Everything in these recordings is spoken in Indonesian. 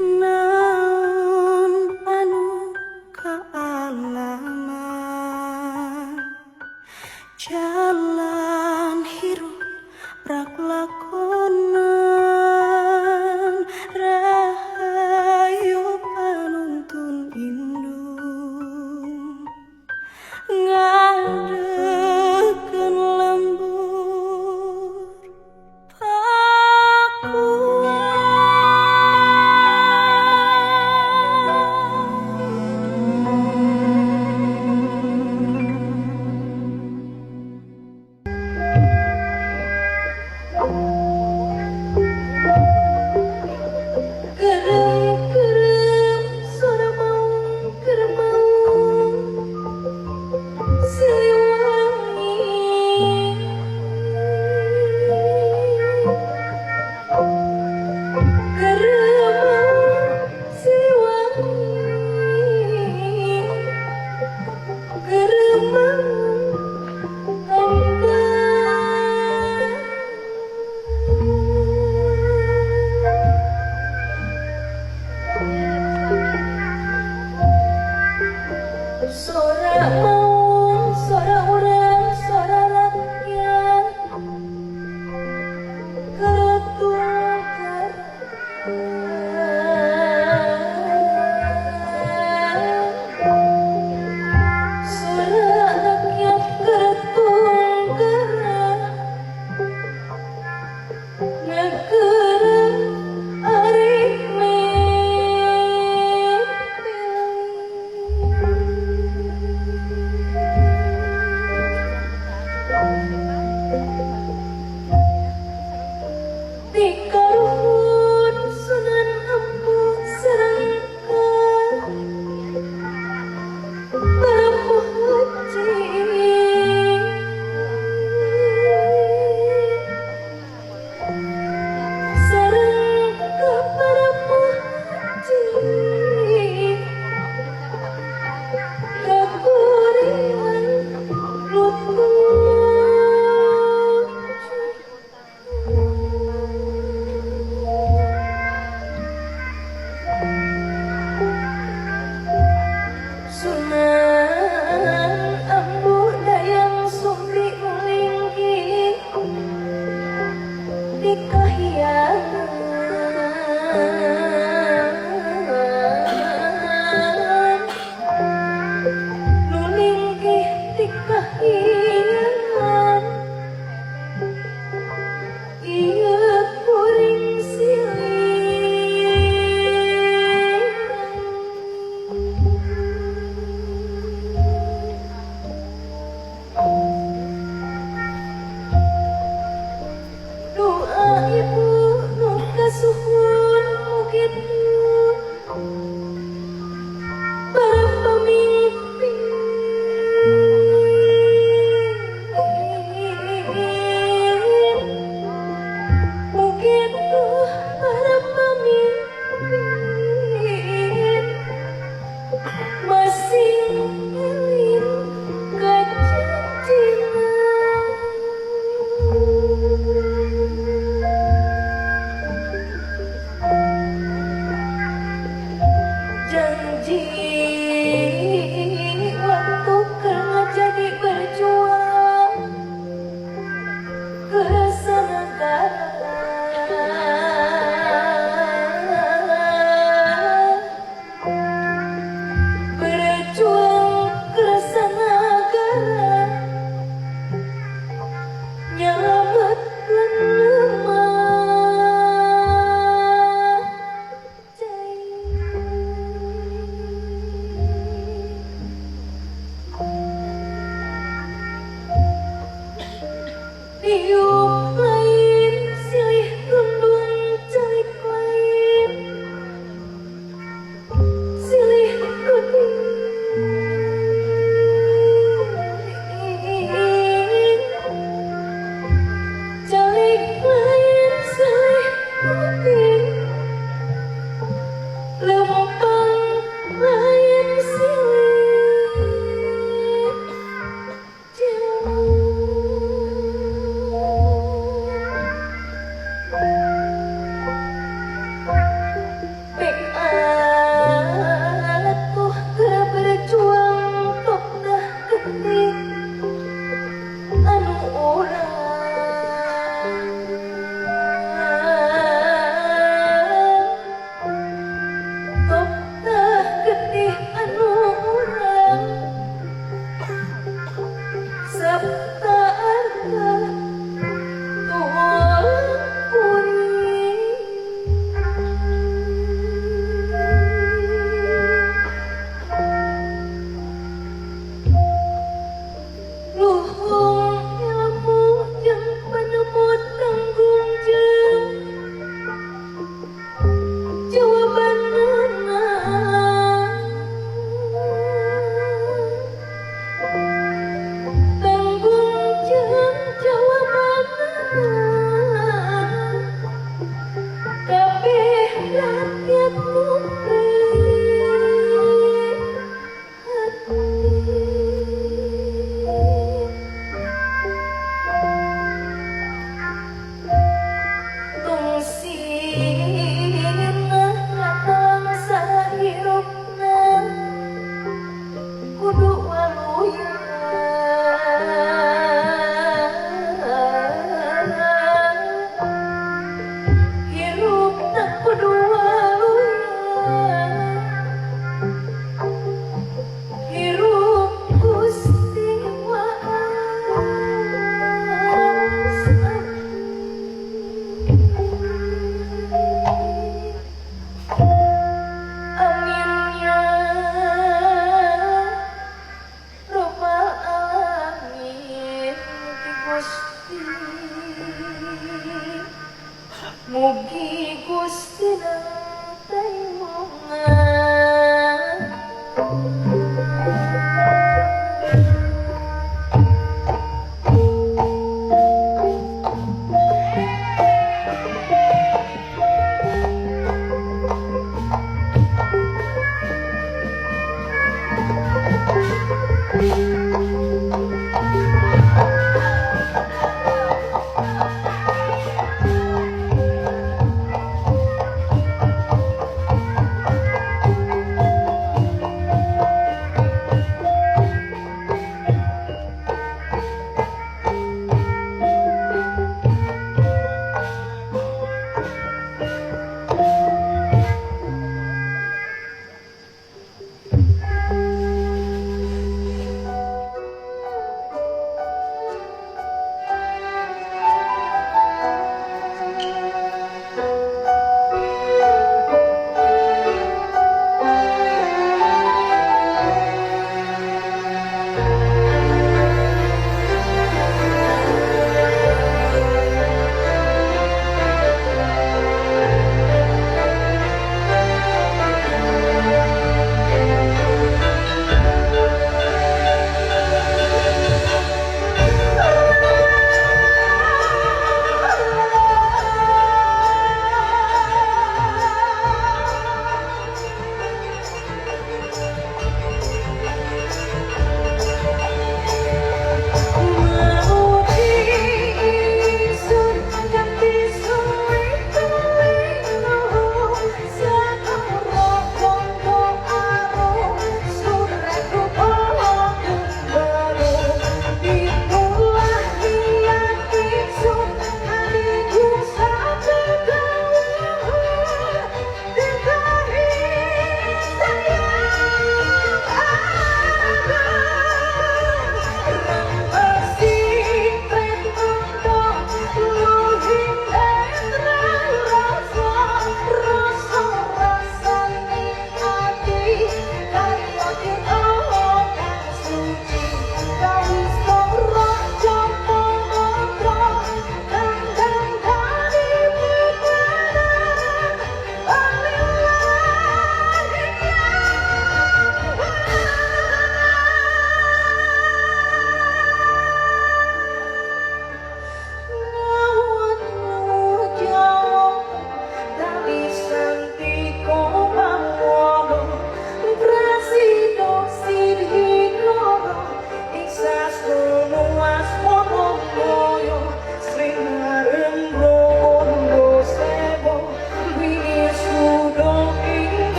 naon anu kaalaman jalan hirup rak lakonan rahayu panuntun indung ngadekeun lembur pakuan.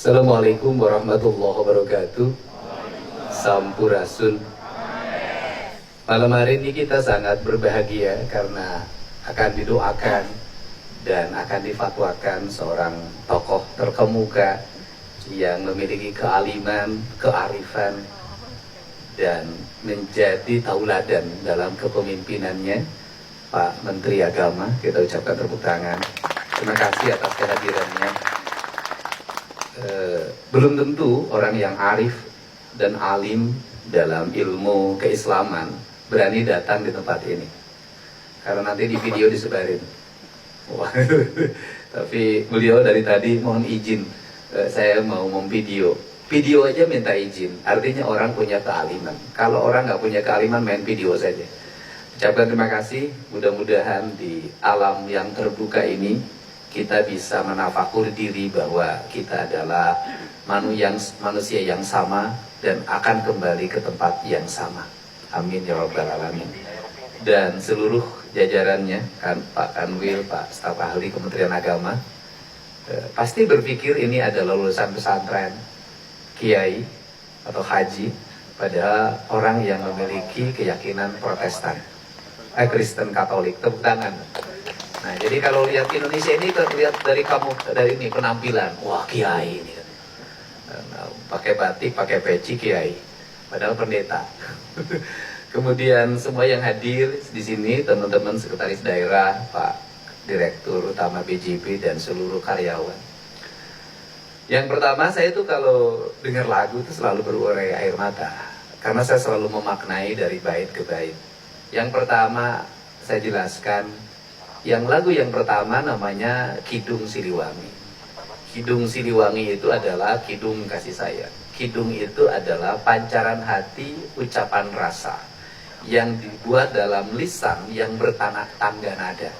Assalamualaikum warahmatullahi wabarakatuh. Sampurasun. Malam hari ini kita sangat berbahagia karena akan didoakan dan akan difatwakan seorang tokoh terkemuka yang memiliki kealiman, kearifan, dan menjadi tauladan dalam kepemimpinannya, Pak Menteri Agama. Kita ucapkan tepuk tangan. Terima kasih atas kehadirannya. Belum tentu orang yang arif dan alim dalam ilmu keislaman berani datang di tempat ini, karena nanti di video disebarin. Wah, tapi beliau dari tadi mohon izin, saya mau memvideo. Video aja minta izin, artinya orang punya kealiman. Kalau orang nggak punya kealiman, main video saja. Ucapkan terima kasih, mudah-mudahan di alam yang terbuka ini kita bisa menafakur diri bahwa kita adalah manusia yang sama dan akan kembali ke tempat yang sama. Amin ya rabbal alamin. Dan seluruh jajarannya, kan Pak Kanwil, Pak Staf Ahli Kementerian Agama, pasti berpikir ini adalah lulusan pesantren, kiai atau haji, padahal orang yang memiliki keyakinan Protestan, Kristen Katolik. Tepuk tangan. Nah, jadi kalau lihat Indonesia ini, lihat dari ini penampilan, wah kiai ini, pakai batik, pakai peci, kiai, padahal pendeta. Kemudian semua yang hadir di sini, teman-teman sekretaris daerah, Pak Direktur Utama BJP dan seluruh karyawan. Yang pertama, saya tuh kalau dengar lagu itu selalu berurai air mata, karena saya selalu memaknai dari bait ke bait. Yang pertama saya jelaskan, lagu yang pertama namanya Kidung Siliwangi. Kidung Siliwangi itu adalah kidung kasih sayang. Kidung itu adalah pancaran hati, ucapan rasa yang dibuat dalam lisan yang bertanak tangga nada.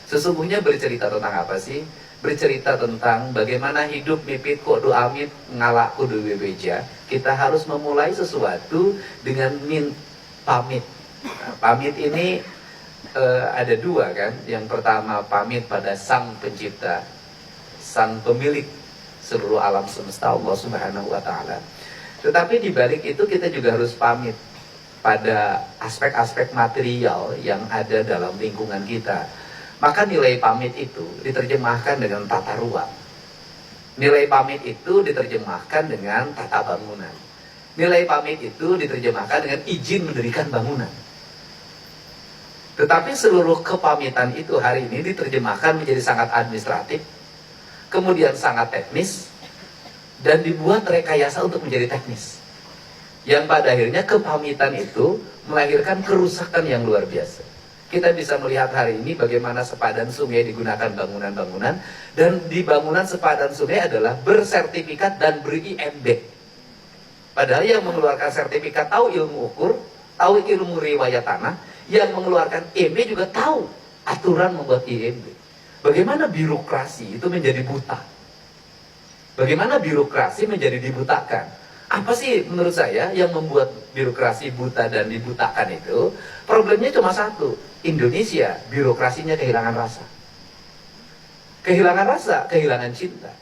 Sesungguhnya bercerita tentang apa sih? Bercerita tentang bagaimana hidup mipit kudu amit ngalak kudu bebeja. Kita harus memulai sesuatu dengan pamit. Nah, pamit ini ada dua kan. Yang pertama pamit pada Sang Pencipta, Sang Pemilik seluruh alam semesta, Allah Subhanahu wa Ta'ala. Tetapi di balik itu kita juga harus pamit pada aspek-aspek material yang ada dalam lingkungan kita. Maka nilai pamit itu diterjemahkan dengan tata ruang. Nilai pamit itu diterjemahkan dengan tata bangunan. Nilai pamit itu diterjemahkan dengan izin mendirikan bangunan. Tetapi seluruh kepamitan itu hari ini diterjemahkan menjadi sangat administratif, kemudian sangat teknis, dan dibuat rekayasa untuk menjadi teknis. Yang pada akhirnya kepamitan itu melahirkan kerusakan yang luar biasa. Kita bisa melihat hari ini bagaimana sepadan sungai digunakan bangunan-bangunan, dan di bangunan sepadan sungai adalah bersertifikat dan ber-IMB. Padahal yang mengeluarkan sertifikat tahu ilmu ukur, tahu ilmu riwayat tanah, yang mengeluarkan IMB juga tahu aturan membuat IMB. Bagaimana birokrasi itu menjadi buta? Bagaimana birokrasi menjadi dibutakan? Apa sih menurut saya yang membuat birokrasi buta dan dibutakan itu? Problemnya cuma satu. Indonesia birokrasinya kehilangan rasa. Kehilangan rasa, kehilangan cinta.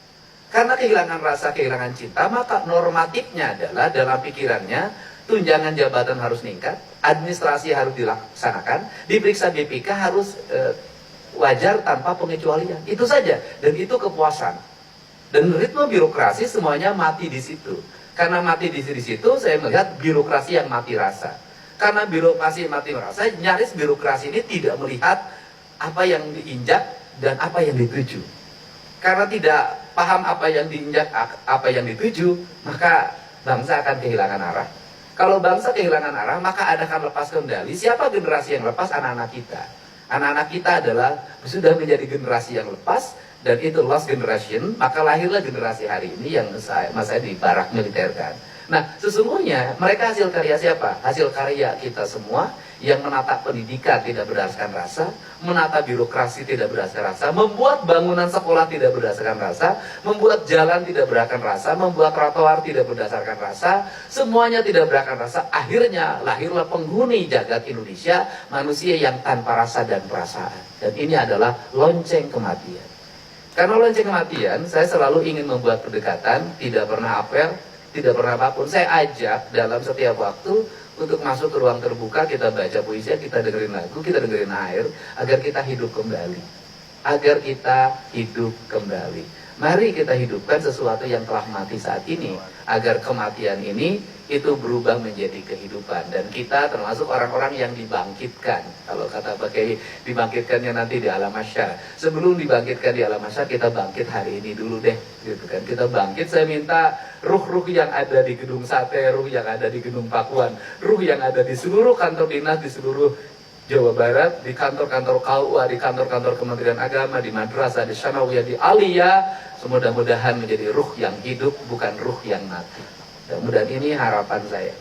Karena kehilangan rasa, kehilangan cinta, maka normatifnya adalah dalam pikirannya tunjangan jabatan harus meningkat, administrasi harus dilaksanakan, diperiksa BPK harus wajar tanpa pengecualian. Itu saja, dan itu kepuasan. Dan ritme birokrasi semuanya mati di situ. Karena mati di situ, saya melihat birokrasi yang mati rasa. Karena birokrasi yang mati rasa, nyaris birokrasi ini tidak melihat apa yang diinjak dan apa yang dituju. Karena tidak paham apa yang diinjak, apa yang dituju, maka bangsa akan kehilangan arah. Kalau bangsa kehilangan arah, maka akan lepas kendali. Siapa generasi yang lepas? Anak-anak kita. Anak-anak kita adalah sudah menjadi generasi yang lepas, dan itu lost generation, maka lahirlah generasi hari ini yang saya di barak militerkan. Nah, sesungguhnya mereka hasil karya siapa? Hasil karya kita semua yang menata pendidikan tidak berdasarkan rasa, menata birokrasi tidak berdasarkan rasa, membuat bangunan sekolah tidak berdasarkan rasa, membuat jalan tidak berdasarkan rasa, membuat trotoar tidak berdasarkan rasa, semuanya tidak berdasarkan rasa. Akhirnya lahirlah penghuni jagat Indonesia, manusia yang tanpa rasa dan perasaan. Dan ini adalah lonceng kematian. Karena lonceng kematian, saya selalu ingin membuat pendekatan, tidak pernah apel, tidak pernah apapun. Saya ajak dalam setiap waktu untuk masuk ke ruang terbuka, kita baca puisi, kita dengerin lagu, kita dengerin air, agar kita hidup kembali. Agar kita hidup kembali. Mari kita hidupkan sesuatu yang telah mati saat ini, agar kematian ini itu berubah menjadi kehidupan. Dan kita termasuk orang-orang yang dibangkitkan. Kalau kata Pak Kiai, dibangkitkannya nanti di alam mahsyar. Sebelum dibangkitkan di alam mahsyar, kita bangkit hari ini dulu deh, gitu kan. Kita bangkit, saya minta ruh-ruh yang ada di Gedung Sate, ruh yang ada di Gedung Pakuan, ruh yang ada di seluruh kantor dinas, di seluruh Jawa Barat, di kantor-kantor KUA, di kantor-kantor Kementerian Agama, di madrasah, di sanawiyah, di aliyah, mudah-mudahan menjadi ruh yang hidup, bukan ruh yang mati. Mudah-mudahan ini harapan saya.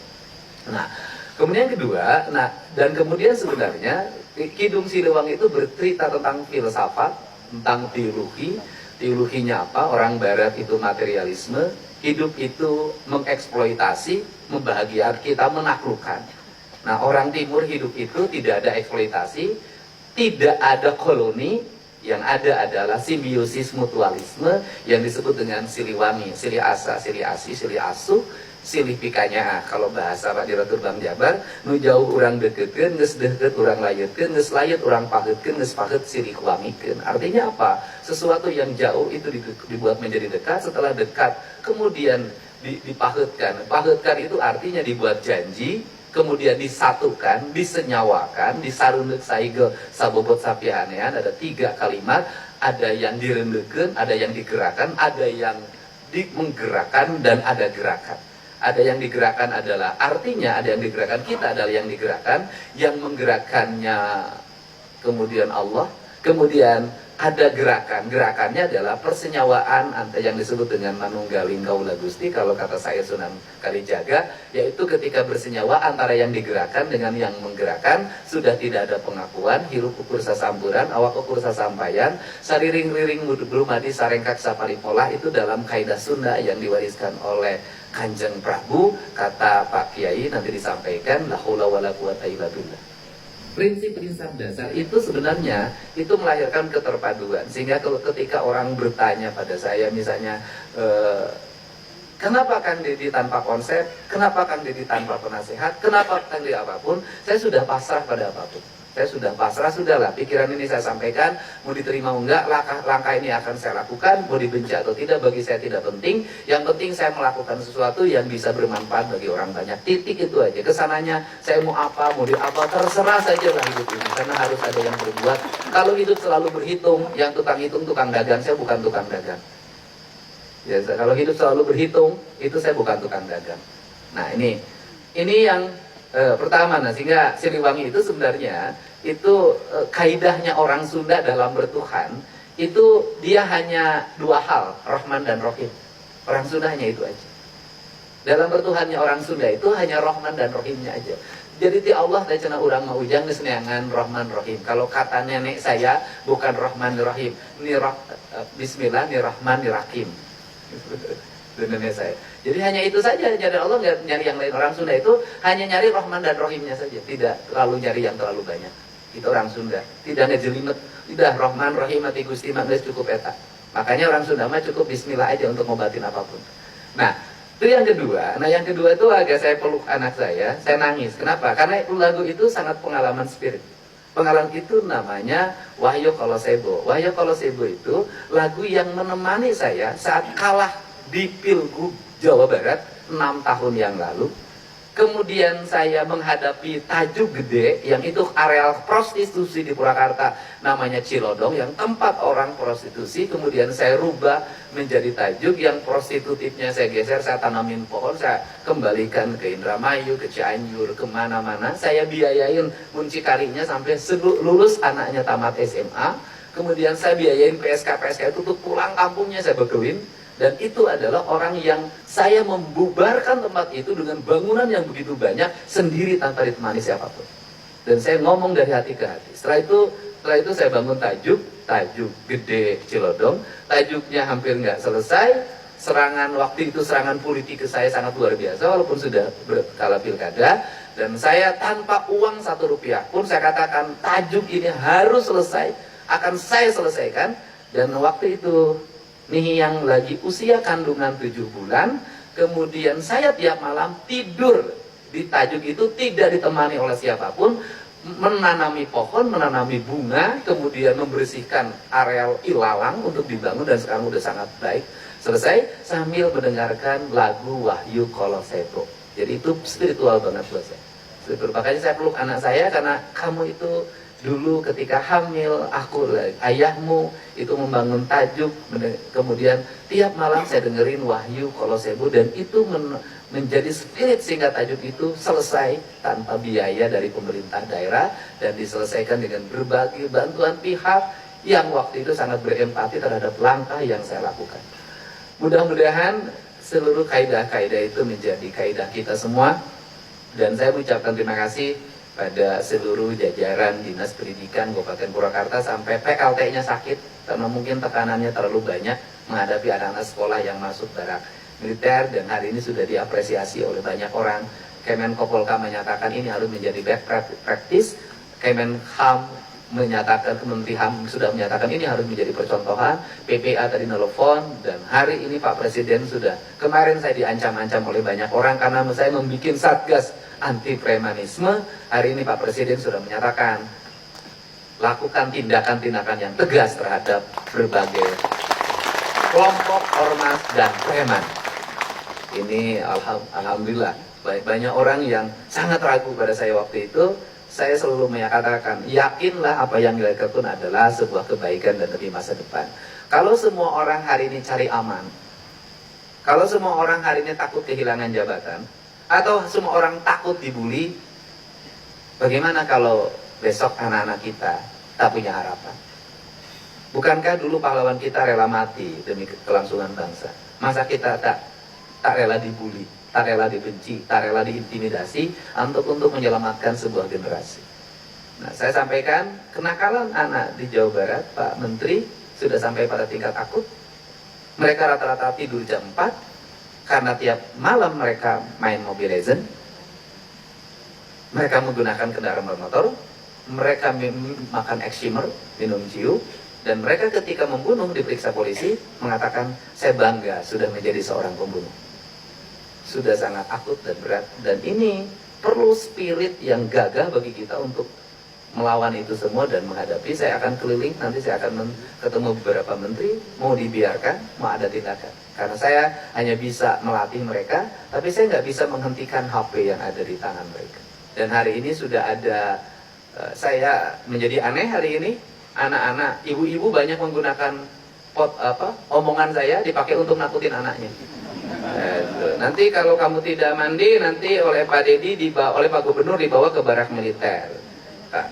Nah, kemudian kedua, dan kemudian sebenarnya Kidung Siliwangi itu bercerita tentang filsafat, tentang teologi. Teologinya apa? Orang Barat itu materialisme, hidup itu mengeksploitasi, membahagiakan kita, menaklukkan. Nah, orang Timur hidup itu tidak ada eksploitasi, tidak ada koloni, yang ada adalah simbiosis mutualisme yang disebut dengan Siliwangi, Silih Asa, Silih Asi, Silih Asuh, Silih Pikanya. Kalau bahasa Pak Direktur Bank Jabar, nu jauh orang dekekeun, geus deukeut orang layetkeun, geus layet orang paheutkeun, geus paheut silih wangikeun. Artinya apa? Sesuatu yang jauh itu dibuat menjadi dekat, setelah dekat kemudian dipaheutkan. Paheutkan itu artinya dibuat janji, kemudian disatukan, disenyawakan, disarundeuk saigel sabobot sapianean. Ada 3 kalimat, ada yang direndeukeun, ada yang digerakkan, ada yang menggerakkan, dan ada gerakan. Ada yang digerakkan adalah artinya, ada yang digerakkan, kita adalah yang digerakkan, yang menggerakkannya kemudian Allah, kemudian ada gerakan. Gerakannya adalah persenyawaan yang disebut dengan manunggaling kaula Gusti, kalau kata saya Sunan Kalijaga, yaitu ketika bersenyawa antara yang digerakkan dengan yang menggerakkan, sudah tidak ada pengakuan, hirup ukur sasampuran, awak ukur sasampayan, sariring-riring brumadi sarengkak saparipolah. Itu dalam kaidah Sunda yang diwariskan oleh Kanjeng Prabu. Kata Pak Kiai nanti disampaikan, la haula wala quwata illa billah. Prinsip-prinsip dasar itu sebenarnya itu melahirkan keterpaduan. Sehingga kalau ketika orang bertanya pada saya misalnya, kenapa Kang Deddy tanpa konsep, kenapa Kang Deddy tanpa penasehat, kenapa Kang Deddy apapun, saya sudah pasrah pada apapun. Saya sudah pasrah, sudahlah, pikiran ini saya sampaikan, mau diterima atau enggak, langkah ini akan saya lakukan, mau dibenci atau tidak, bagi saya tidak penting. Yang penting saya melakukan sesuatu yang bisa bermanfaat bagi orang banyak. Titik itu aja. Kesananya saya mau apa, mau di apa, terserah saja lah hidup ini. Karena harus ada yang berbuat. Kalau hidup selalu berhitung, yang tukang hitung, tukang dagang, saya bukan tukang dagang. Ya, kalau hidup selalu berhitung, itu saya bukan tukang dagang. Nah, ini yang pertama. Nah, sehingga Siliwangi itu sebenarnya itu kaidahnya orang Sunda dalam bertuhan, itu dia hanya 2 hal, Rahman dan Rahim. Orang Sunda hanya itu aja. Dalam bertuhannya orang Sunda itu hanya Rahman dan Rahimnya aja. Jadi ti Allah teh cenah urang mah ujang geus neangan Rahman Rahim. Kalau kata nenek saya bukan Rahman Rahim, ni Bismillah, ni Rahman, ni Rahim. Nenek saya. Jadi hanya itu saja, jadi Allah nggak nyari yang lain. Orang Sunda itu hanya nyari Rahman dan Rahimnya saja, tidak terlalu nyari yang terlalu banyak. Itu orang Sunda, tidak ngejelimet, tidak Rahman Rahim ati Gusti mah geus cukup eta. Makanya orang Sunda mah cukup bismillah aja untuk ngobatin apapun. Nah, itu yang kedua. Nah, yang kedua itu agak saya peluk anak saya nangis. Kenapa? Karena lagu itu sangat pengalaman spirit. Pengalaman itu namanya Wahyu Kolosebo. Wahyu Kolosebo itu lagu yang menemani saya saat kalah di Pilgub Jawa Barat 6 tahun yang lalu. Kemudian saya menghadapi tajuk gede, yang itu areal prostitusi di Purwakarta, namanya Cilodong, yang tempat orang prostitusi. Kemudian saya rubah menjadi tajuk yang prostitutifnya saya geser, saya tanamin pohon, saya kembalikan ke Indramayu, ke Cianjur, kemana-mana. Saya biayain muncikarinya sampai lulus anaknya tamat SMA. Kemudian saya biayain PSK itu untuk pulang kampungnya saya bekelin. Dan itu adalah orang yang saya membubarkan tempat itu dengan bangunan yang begitu banyak sendiri tanpa ditemani siapapun. Dan saya ngomong dari hati ke hati. Setelah itu saya bangun tajuk gede Cilodong. Tajuknya hampir nggak selesai. Waktu itu serangan politik ke saya sangat luar biasa walaupun sudah berkala pilkada. Dan saya tanpa uang 1 rupiah pun saya katakan tajuk ini harus selesai, akan saya selesaikan. Dan waktu itu nih yang lagi usia kandungan 7 bulan, kemudian saya tiap malam tidur di Tajuk itu tidak ditemani oleh siapapun, menanami pohon, menanami bunga, kemudian membersihkan areal ilalang untuk dibangun, dan sekarang udah sangat baik. Selesai sambil mendengarkan lagu Wahyu Kolosebo. Jadi itu spiritual banget buat saya. Makanya saya peluk anak saya, karena kamu itu dulu ketika hamil, ayahmu itu membangun Tajuk, kemudian tiap malam saya dengerin Wahyu Kolosebo, dan itu menjadi spirit sehingga Tajuk itu selesai tanpa biaya dari pemerintah daerah, dan diselesaikan dengan berbagai bantuan pihak yang waktu itu sangat berempati terhadap langkah yang saya lakukan. Mudah-mudahan seluruh kaidah-kaidah itu menjadi kaidah kita semua, dan saya mengucapkan terima kasih pada seluruh jajaran Dinas Pendidikan Kabupaten Purwakarta, sampai PLT-nya sakit karena mungkin tekanannya terlalu banyak menghadapi anak-anak sekolah yang masuk barak militer, dan hari ini sudah diapresiasi oleh banyak orang. Kemenkopolhukam menyatakan ini harus menjadi best practice, Kemenham menyatakan, Kementerian HAM sudah menyatakan ini harus menjadi percontohan, PPA tadi nelfon, dan hari ini Pak Presiden sudah, kemarin saya diancam-ancam oleh banyak orang karena saya membuat satgas anti premanisme. Hari ini Pak Presiden sudah menyatakan lakukan tindakan-tindakan yang tegas terhadap berbagai kelompok ormas dan preman. Ini alhamdulillah banyak orang yang sangat ragu pada saya waktu itu. Saya selalu menyatakan, yakinlah apa yang dilakukan adalah sebuah kebaikan dan demi masa depan. Kalau semua orang hari ini cari aman, kalau semua orang hari ini takut kehilangan jabatan, atau semua orang takut dibully, bagaimana kalau besok anak-anak kita tak punya harapan? Bukankah dulu pahlawan kita rela mati demi kelangsungan bangsa? Masa kita tak rela dibully, tak rela dibenci, tak rela diintimidasi untuk menyelamatkan sebuah generasi? Nah, saya sampaikan kenakalan anak di Jawa Barat, Pak Menteri, sudah sampai pada tingkat akut. Mereka rata-rata tidur jam 4 karena tiap malam mereka main Mobile Legends. Mereka menggunakan kendaraan bermotor, mereka makan Excimer, minum ciu, dan mereka ketika membunuh diperiksa polisi mengatakan, saya bangga sudah menjadi seorang pembunuh. Sudah sangat akut dan berat, dan ini perlu spirit yang gagah bagi kita untuk melawan itu semua dan menghadapi. Saya akan keliling, nanti saya akan ketemu beberapa menteri, mau dibiarkan, mau ada tindakan. Karena saya hanya bisa melatih mereka, tapi saya nggak bisa menghentikan HP yang ada di tangan mereka. Dan hari ini sudah ada, saya menjadi aneh hari ini, anak-anak, ibu-ibu banyak menggunakan omongan saya dipakai untuk nakutin anaknya. Nanti kalau kamu tidak mandi, nanti oleh Pak Dedi, oleh Pak Gubernur dibawa ke barak militer.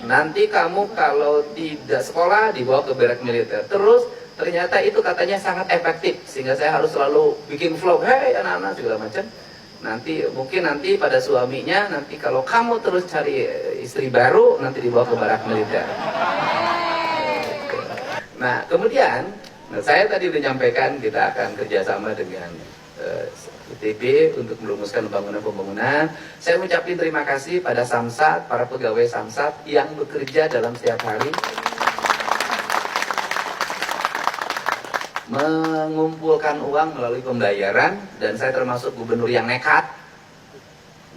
Nanti kamu kalau tidak sekolah dibawa ke barak militer. Terus ternyata itu katanya sangat efektif, sehingga saya harus selalu bikin vlog, hei anak-anak segala macam. Mungkin nanti pada suaminya, nanti kalau kamu terus cari istri baru, nanti dibawa ke barak militer. Nah kemudian, saya tadi sudah menyampaikan kita akan kerjasama dengan ITB untuk merumuskan pembangunan. Saya mengucapkan terima kasih pada Samsat, para pegawai Samsat yang bekerja dalam setiap hari mengumpulkan uang melalui pembayaran, dan saya termasuk gubernur yang nekat.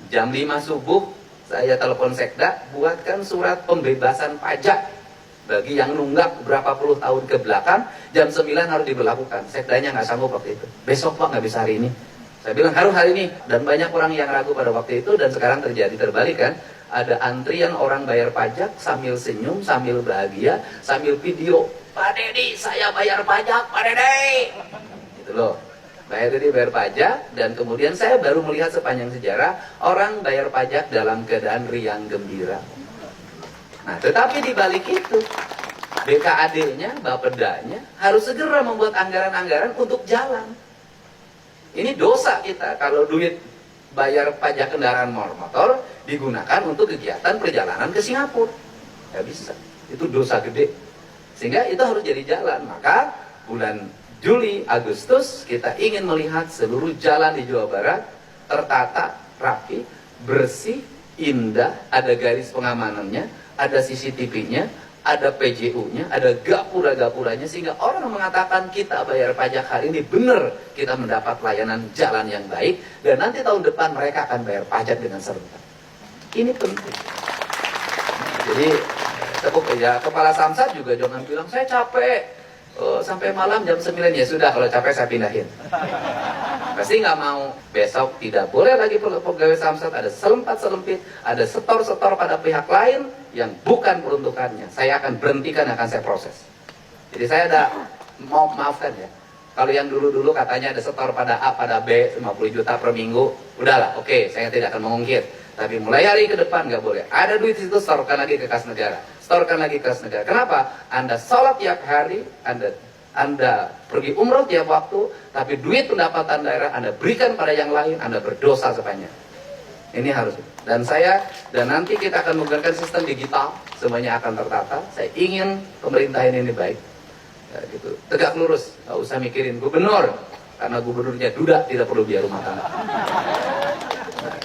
Jam 5 subuh saya telepon Sekda, buatkan surat pembebasan pajak bagi yang nunggak berapa puluh tahun ke belakang. Jam 9 harus diberlakukan. Sekdanya nggak sanggup waktu itu. Besok Pak, nggak bisa hari ini. Saya bilang harus hari ini. Dan banyak orang yang ragu pada waktu itu, dan sekarang terjadi terbalik kan. Ada antrian orang bayar pajak sambil senyum, sambil bahagia, sambil video. Pak Dedi, saya bayar pajak, Pak Dedi. Gitu loh. Bayar Dedi bayar pajak, dan kemudian saya baru melihat sepanjang sejarah orang bayar pajak dalam keadaan riang gembira. Nah, tetapi di balik itu, BKAD-nya, Bapedanya harus segera membuat anggaran-anggaran untuk jalan. Ini dosa kita kalau duit bayar pajak kendaraan motor digunakan untuk kegiatan perjalanan ke Singapura. Nggak bisa, itu dosa gede. Sehingga itu harus jadi jalan. Maka bulan Juli, Agustus kita ingin melihat seluruh jalan di Jawa Barat tertata, rapi, bersih, indah, ada garis pengamanannya, ada CCTV-nya, ada PJU-nya, ada gapura-gapuranya, sehingga orang mengatakan kita bayar pajak hari ini benar kita mendapat layanan jalan yang baik, dan nanti tahun depan mereka akan bayar pajak dengan serentak. Ini penting. Jadi tepuk ya, kepala Samsat juga jangan bilang saya capek sampai malam jam 9, ya sudah kalau capek saya pindahin. Pasti nggak mau. Besok tidak boleh lagi pegawai Samsat ada selempit, ada setor pada pihak lain yang bukan peruntukannya. Saya akan berhentikan, akan saya proses. Jadi saya ada maafkan ya. Kalau yang dulu katanya ada setor pada A pada B 50 juta per minggu, udahlah, oke, saya tidak akan mengungkit. Tapi mulai hari ke depan nggak boleh. Ada duit itu setorkan lagi ke kas negara. Setorkan lagi ke kas negara. Kenapa? Anda sholat tiap hari, Anda pergi umroh tiap waktu, tapi duit pendapatan daerah Anda berikan pada yang lain, Anda berdosa sepanjang. Ini harus. Dan nanti kita akan menggunakan sistem digital, semuanya akan tertata. Saya ingin pemerintahan ini baik. Ya, gitu. Tegak lurus, nggak usah mikirin gubernur, karena gubernurnya duda, tidak perlu biaya rumah tangga.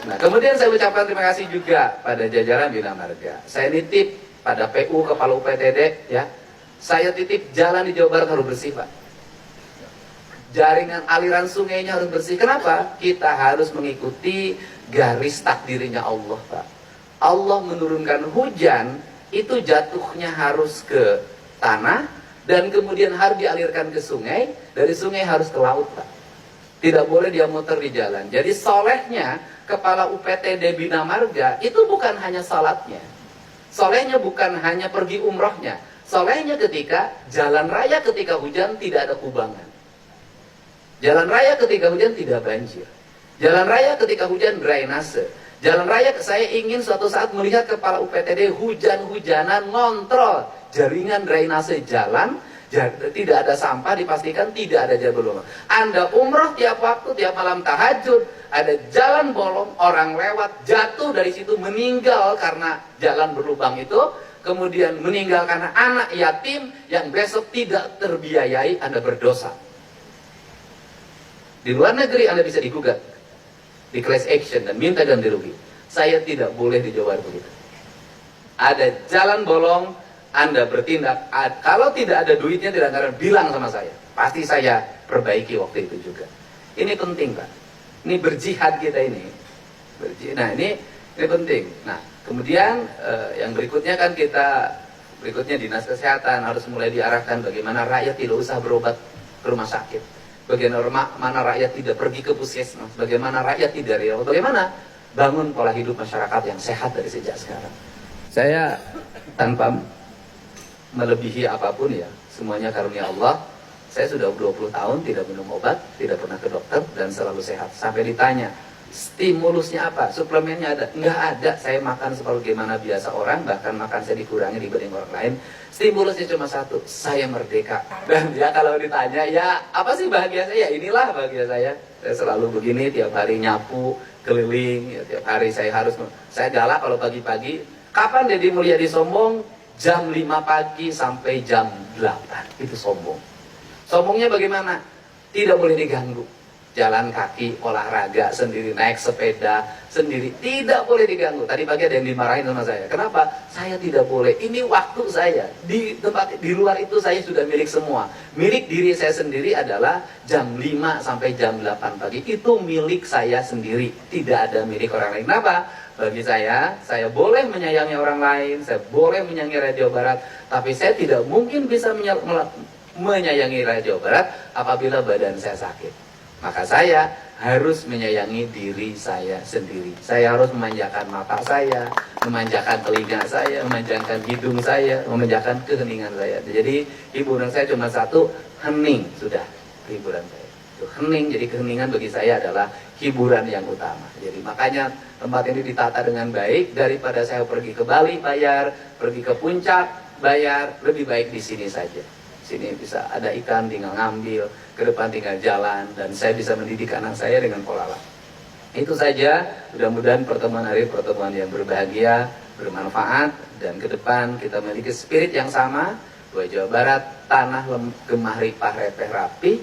Nah, kemudian saya ucapkan terima kasih juga pada jajaran Bina Marga. Saya nitip pada PU Kepala UPTD, ya. Saya titip jalan di Jawa Barat harus bersih, Pak. Jaringan aliran sungainya harus bersih. Kenapa? Kita harus mengikuti garis takdirnya Allah, Pak. Allah menurunkan hujan, itu jatuhnya harus ke tanah, dan kemudian harus dialirkan ke sungai, dari sungai harus ke laut, Pak. Tidak boleh dia muter di jalan. Jadi solehnya Kepala UPTD Bina Marga itu bukan hanya salatnya. Solehnya bukan hanya pergi umrohnya. Solehnya ketika jalan raya ketika hujan tidak ada kubangan. Jalan raya ketika hujan tidak banjir. Jalan raya ketika hujan drainase. Jalan raya saya ingin suatu saat melihat Kepala UPTD hujan-hujanan ngontrol jaringan drainase jalan. Tidak ada sampah, dipastikan tidak ada jalan berlubang. Anda umroh tiap waktu, tiap malam tahajud, ada jalan bolong, orang lewat, jatuh dari situ, meninggal karena jalan berlubang itu, kemudian meninggal karena anak yatim yang besok tidak terbiayai, Anda berdosa. Di luar negeri Anda bisa digugat di class action dan minta ganti rugi. Saya tidak boleh di Jawa Barat begitu. Ada jalan bolong, Anda bertindak. Kalau tidak ada duitnya, tidak akan bilang sama saya. Pasti saya perbaiki waktu itu juga. Ini penting, Pak. Ini berjihad kita ini. Nah, ini penting. Nah, kemudian yang berikutnya kan berikutnya Dinas Kesehatan harus mulai diarahkan bagaimana rakyat tidak usah berobat ke rumah sakit. Bagaimana rakyat tidak pergi ke puskesmas. Bagaimana rakyat tidak dirawat. Bagaimana bangun pola hidup masyarakat yang sehat dari sejak sekarang. Saya tanpa melebihi apapun ya, semuanya karunia Allah. Saya sudah 20 tahun tidak minum obat, tidak pernah ke dokter, dan selalu sehat. Sampai ditanya, stimulusnya apa? Suplemennya ada? Enggak ada. Saya makan sebagaimana biasa orang, bahkan makan saya dikurangi dibanding orang lain. Stimulusnya cuma satu, saya merdeka. Dan ya kalau ditanya, ya apa sih bahagia saya? Ya inilah bahagia saya. Saya selalu begini, tiap hari nyapu, keliling, ya, tiap hari saya galak kalau pagi-pagi. Kapan Deddy Mulyadi sombong? Jam 5 pagi sampai jam 8, itu sombong. Sombongnya bagaimana? Tidak boleh diganggu. Jalan kaki, olahraga sendiri, naik sepeda sendiri, tidak boleh diganggu. Tadi pagi ada yang dimarahin sama saya. Kenapa? Saya tidak boleh. Ini waktu saya. Di luar itu saya sudah milik semua. Milik diri saya sendiri adalah jam 5 sampai jam 8 pagi. Itu milik saya sendiri. Tidak ada milik orang lain. Kenapa? Bagi saya boleh menyayangi orang lain, saya boleh menyayangi rakyat Jawa Barat, tapi saya tidak mungkin bisa menyayangi rakyat Jawa Barat apabila badan saya sakit. Maka saya harus menyayangi diri saya sendiri. Saya harus memanjakan mata saya, memanjakan telinga saya, memanjakan hidung saya, memanjakan keheningan saya. Jadi hiburan saya cuma satu, hening, sudah hiburan saya. Itu hening, jadi keheningan bagi saya adalah hiburan yang utama. Jadi makanya tempat ini ditata dengan baik. Daripada saya pergi ke Bali bayar, pergi ke puncak bayar, lebih baik di sini saja. Sini bisa ada ikan, tinggal ngambil, ke depan tinggal jalan, dan saya bisa mendidik anak saya dengan pola lah. Itu saja. Mudah-mudahan pertemuan hari pertemuan yang berbahagia, bermanfaat, dan ke depan kita memiliki spirit yang sama. Bahwa Jawa Barat tanah gemah ripah repeh rapi.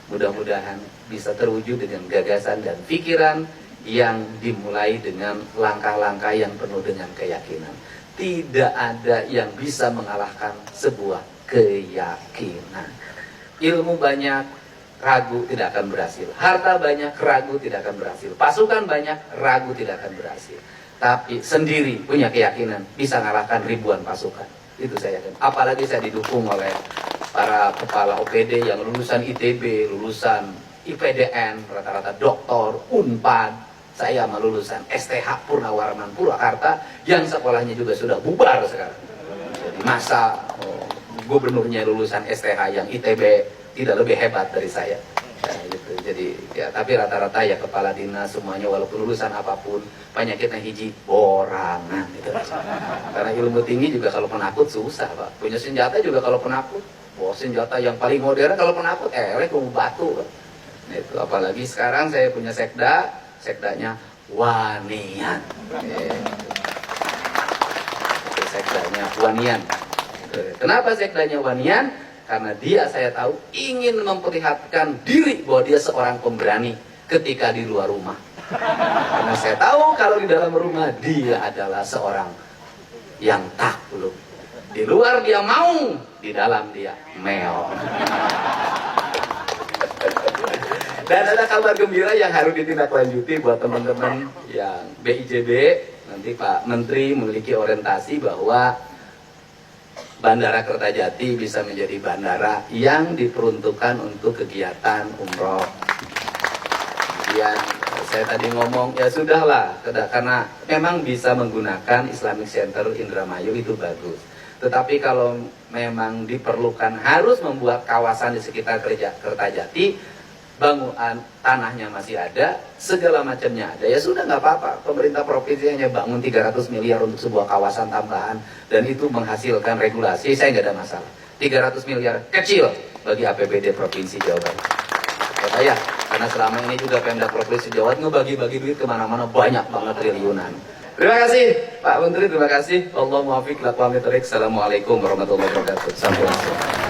Mudah-mudahan bisa terwujud dengan gagasan dan pikiran yang dimulai dengan langkah-langkah yang penuh dengan keyakinan. tidak ada yang bisa mengalahkan sebuah keyakinan. Ilmu banyak, ragu tidak akan berhasil. Harta banyak, ragu tidak akan berhasil. Pasukan banyak, ragu tidak akan berhasil. Tapi sendiri punya keyakinan bisa mengalahkan ribuan pasukan. Itu saya yakin. Apalagi saya didukung oleh para kepala OPD yang lulusan ITB, lulusan IPDN, rata-rata doktor, Unpad. Saya lulusan STH Purnawarman Purwakarta yang sekolahnya juga sudah bubar sekarang. Jadi masa gubernurnya lulusan STH yang ITB tidak lebih hebat dari saya. Nah, gitu. Jadi ya, tapi rata-rata ya kepala dinas semuanya walaupun lulusan apapun penyakitnya hiji borangan gitu. Karena ilmu tinggi juga kalau penakut susah, Pak. Punya senjata juga kalau penakut, senjata yang paling modern kalau penakut kamu batu. Nah, itu apalagi sekarang saya punya sekdanya Wanian. Itu sekdanya Wanian. Kenapa sekdanya Wanian? Karena dia saya tahu ingin memperlihatkan diri bahwa dia seorang pemberani ketika di luar rumah. Karena saya tahu kalau di dalam rumah dia adalah seorang yang takluk. Di luar dia mau, di dalam dia meong. Dan ada kabar gembira yang harus ditindaklanjuti buat teman-teman yang BIJB. Nanti Pak Menteri memiliki orientasi bahwa Bandara Kertajati bisa menjadi bandara yang diperuntukkan untuk kegiatan umroh. Kemudian saya tadi ngomong, ya sudahlah, karena memang bisa menggunakan Islamic Center Indramayu itu bagus. Tetapi kalau memang diperlukan harus membuat kawasan di sekitar Kertajati, bangunan tanahnya masih ada, segala macamnya ada, ya sudah nggak apa-apa. Pemerintah provinsi hanya bangun 300 miliar untuk sebuah kawasan tambahan dan itu menghasilkan regulasi, saya nggak ada masalah. 300 miliar kecil bagi APBD Provinsi Jawa Barat. Ya, karena selama ini juga Pemda Provinsi Jawa Barat ngebagi-bagi duit kemana-mana banyak banget triliunan. Terima kasih Pak Menteri, terima kasih. Allahumma muwaffiq. Assalamualaikum warahmatullahi wabarakatuh. Sampai jumpa.